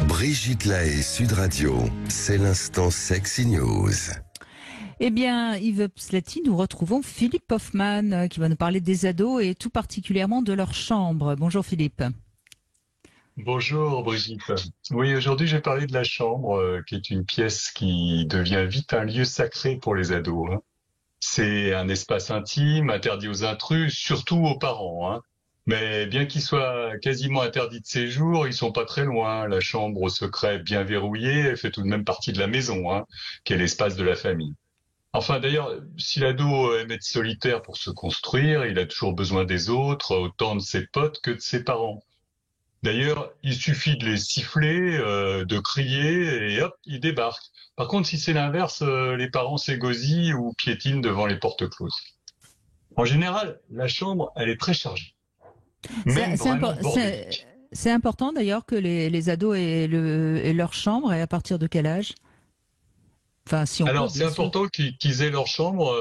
Brigitte Lahaie, Sud Radio, c'est l'instant Sexy News. Eh bien, Yves Pslati, nous retrouvons Philippe Hoffmann qui va nous parler des ados et tout particulièrement de leur chambre. Bonjour Philippe. Bonjour Brigitte. Oui, aujourd'hui je vais parler de la chambre, qui est une pièce qui devient vite un lieu sacré pour les ados. C'est un espace intime, interdit aux intrus, surtout aux parents. Mais bien qu'il soit quasiment interdit de séjour, ils sont pas très loin. La chambre au secret bien verrouillée, elle fait tout de même partie de la maison, qui est l'espace de la famille. Enfin d'ailleurs, si l'ado aime être solitaire pour se construire, il a toujours besoin des autres, autant de ses potes que de ses parents. D'ailleurs, il suffit de les siffler, de crier, et hop, ils débarquent. Par contre, si c'est l'inverse, les parents s'égosillent ou piétinent devant les portes closes. En général, la chambre, elle est très chargée. Même vraiment bordélique. C'est important d'ailleurs que les ados aient leur chambre, et à partir de quel âge ? Enfin, si on Alors, peut, c'est bien sûr. important qu'ils aient leur chambre,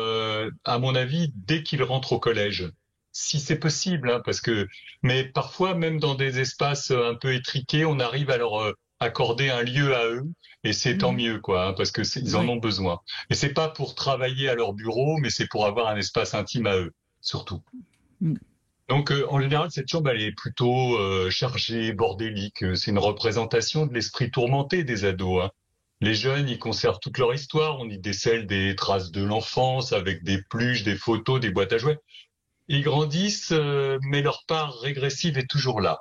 à mon avis, dès qu'ils rentrent au collège. Si c'est possible, mais parfois, même dans des espaces un peu étriqués, on arrive à leur accorder un lieu à eux, et c'est tant mieux, parce que ils en Oui. ont besoin. Et c'est pas pour travailler à leur bureau, mais c'est pour avoir un espace intime à eux, surtout. Mm. Donc, en général, cette chambre, elle est plutôt chargée, bordélique. C'est une représentation de l'esprit tourmenté des ados. Les jeunes, ils conservent toute leur histoire. On y décèle des traces de l'enfance avec des peluches, des photos, des boîtes à jouets. Ils grandissent, mais leur part régressive est toujours là.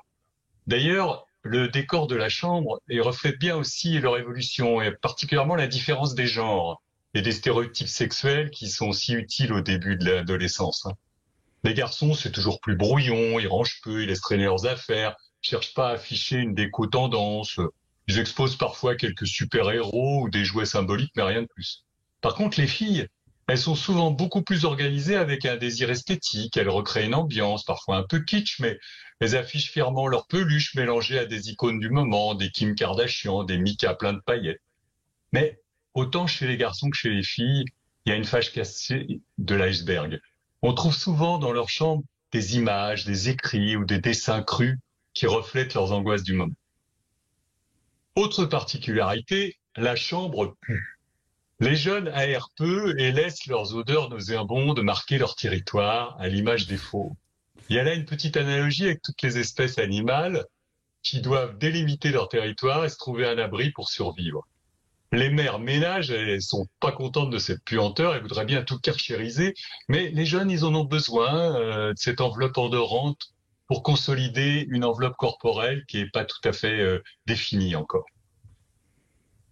D'ailleurs, le décor de la chambre reflète bien aussi leur évolution, et particulièrement la différence des genres et des stéréotypes sexuels qui sont si utiles au début de l'adolescence. Les garçons, c'est toujours plus brouillon, ils rangent peu, ils laissent traîner leurs affaires, ils cherchent pas à afficher une déco tendance. Ils exposent parfois quelques super-héros ou des jouets symboliques, mais rien de plus. Par contre, les filles, elles sont souvent beaucoup plus organisées avec un désir esthétique. Elles recréent une ambiance, parfois un peu kitsch, mais elles affichent fièrement leurs peluches mélangées à des icônes du moment, des Kim Kardashian, des Mika plein de paillettes. Mais autant chez les garçons que chez les filles, il y a une fâche cachée de l'iceberg. On trouve souvent dans leur chambre des images, des écrits ou des dessins crus qui reflètent leurs angoisses du moment. Autre particularité, la chambre pue. Les jeunes aèrent peu et laissent leurs odeurs nauséabondes marquer leur territoire, à l'image des fauves. Il y a là une petite analogie avec toutes les espèces animales qui doivent délimiter leur territoire et se trouver un abri pour survivre. Les mères ménages, elles sont pas contentes de cette puanteur, elles voudraient bien tout karchériser, mais les jeunes, ils en ont besoin de cette enveloppe odorante pour consolider une enveloppe corporelle qui est pas tout à fait définie encore.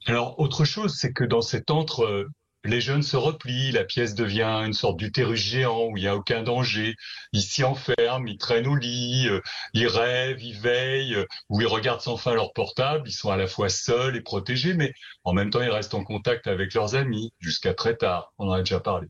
Alors, autre chose, c'est que dans cet antre, les jeunes se replient, la pièce devient une sorte d'utérus géant où il n'y a aucun danger. Ils s'y enferment, ils traînent au lit, ils rêvent, ils veillent, ou ils regardent sans fin leur portable. Ils sont à la fois seuls et protégés, mais en même temps, ils restent en contact avec leurs amis jusqu'à très tard. On en a déjà parlé.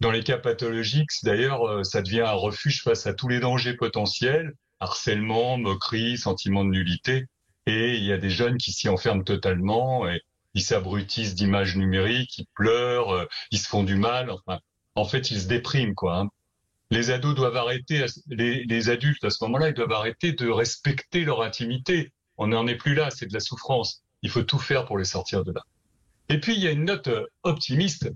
Dans les cas pathologiques, d'ailleurs, ça devient un refuge face à tous les dangers potentiels, harcèlement, moquerie, sentiment de nullité. Et il y a des jeunes qui s'y enferment totalement et ils s'abrutissent d'images numériques, ils pleurent, ils se font du mal. Enfin, en fait, ils se dépriment, Les ados doivent arrêter, les adultes à ce moment-là, ils doivent arrêter de respecter leur intimité. On n'en est plus là, c'est de la souffrance. Il faut tout faire pour les sortir de là. Et puis, il y a une note optimiste,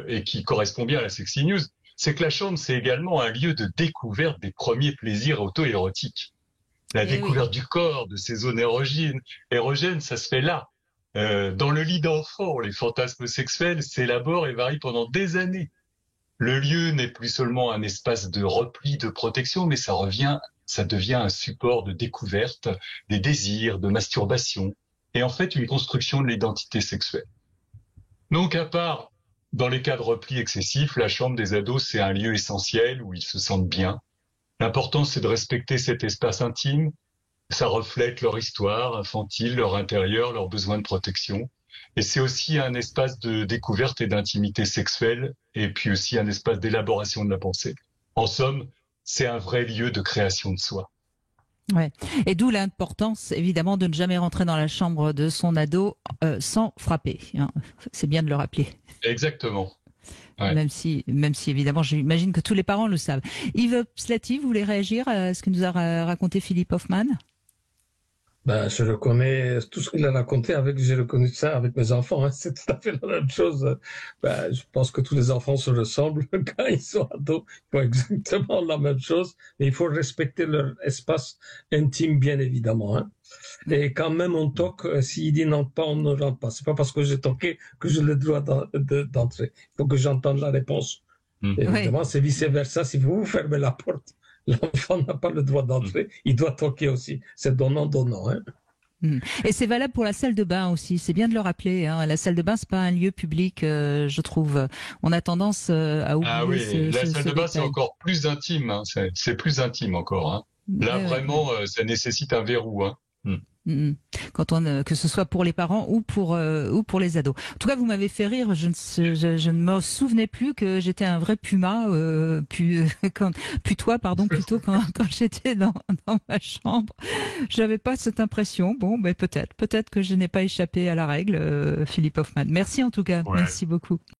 et qui correspond bien à la Sexy News, c'est que la chambre, c'est également un lieu de découverte des premiers plaisirs auto-érotiques. La découverte du corps, de ces zones érogènes, ça se fait là. Dans le lit d'enfant, les fantasmes sexuels s'élaborent et varient pendant des années. Le lieu n'est plus seulement un espace de repli, de protection, mais ça devient un support de découverte, des désirs, de masturbation, et en fait une construction de l'identité sexuelle. Donc, à part dans les cas de repli excessif, la chambre des ados, c'est un lieu essentiel où ils se sentent bien. L'important, c'est de respecter cet espace intime. Ça reflète leur histoire infantile, leur intérieur, leurs besoins de protection. Et c'est aussi un espace de découverte et d'intimité sexuelle, et puis aussi un espace d'élaboration de la pensée. En somme, c'est un vrai lieu de création de soi. Ouais. Et d'où l'importance, évidemment, de ne jamais rentrer dans la chambre de son ado sans frapper. C'est bien de le rappeler. Exactement. Ouais. Même si, évidemment, j'imagine que tous les parents le savent. Yves Pslati, vous voulez réagir à ce que nous a raconté Philippe Hoffmann ? Ben, je reconnais tout ce qu'il a raconté j'ai reconnu ça avec mes enfants, hein. C'est tout à fait la même chose. Ben, je pense que tous les enfants se ressemblent quand ils sont ados. Ils font exactement la même chose, mais il faut respecter leur espace intime, bien évidemment, hein. Et quand même, on toque, s'il dit n'entre pas, on ne rentre pas. C'est pas parce que j'ai toqué que j'ai le droit d'entrer. Il faut que j'entende la réponse. Mm. Évidemment, c'est vice-versa. Si vous fermez la porte, l'enfant n'a pas le droit d'entrer. Il doit toquer aussi. C'est donnant-donnant, hein. Et c'est valable pour la salle de bain aussi. C'est bien de le rappeler, hein. La salle de bain, c'est pas un lieu public, je trouve. On a tendance à oublier Ah oui, la salle de bain, c'est détail. encore plus intime, hein. C'est plus intime encore, hein. Là, Ouais, ouais. vraiment, ça nécessite un verrou, hein. Mm. Mm. Que ce soit pour les parents ou pour les ados. En tout cas, vous m'avez fait rire. Je ne me souvenais plus que j'étais un vrai puma, putois, pardon, plutôt quand j'étais dans ma chambre. J'avais pas cette impression. Bon, ben peut-être que je n'ai pas échappé à la règle, Philippe Hoffmann. Merci en tout cas. Ouais. Merci beaucoup.